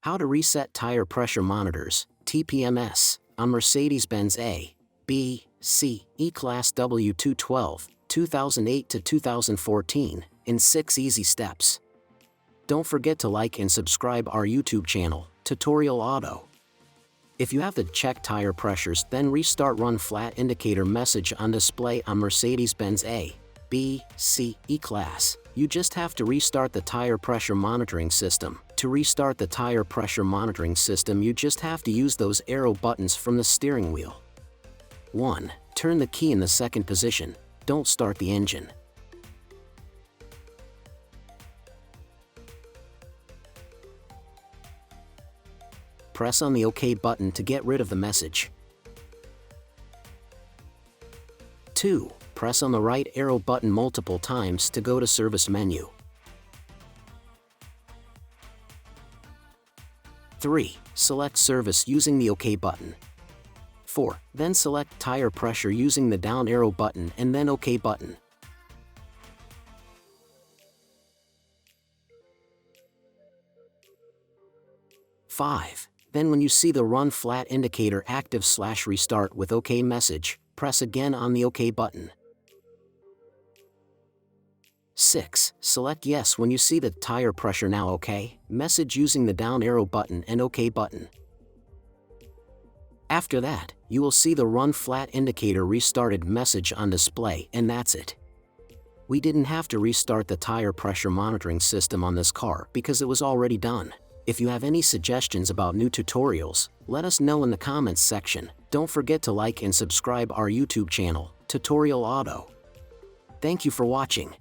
How to reset tire pressure monitors, TPMS, on Mercedes-Benz A, B, C, E Class W212, 2008 to 2014, in 6 easy steps. Don't forget to like and subscribe our YouTube channel, Tutorial Auto. If you have to check tire pressures, then restart run flat indicator message on display on Mercedes-Benz A, B, C, E Class. You just have to restart the tire pressure monitoring system. To restart the tire pressure monitoring system, you just have to use those arrow buttons from the steering wheel. 1. Turn the key in the second position. Don't start the engine. Press on the OK button to get rid of the message. 2. Press on the right arrow button multiple times to go to Service menu. 3. Select Service using the OK button. 4. Then select Tire Pressure using the down arrow button and then OK button. 5. Then when you see the Run Flat indicator active/restart with OK message, press again on the OK button. 6. Select Yes when you see the Tire Pressure Now OK message using the down arrow button and OK button. After that, you will see the Run Flat indicator restarted message on display, and that's it. We didn't have to restart the tire pressure monitoring system on this car because it was already done. If you have any suggestions about new tutorials, let us know in the comments section. Don't forget to like and subscribe our YouTube channel, Tutorial Auto. Thank you for watching.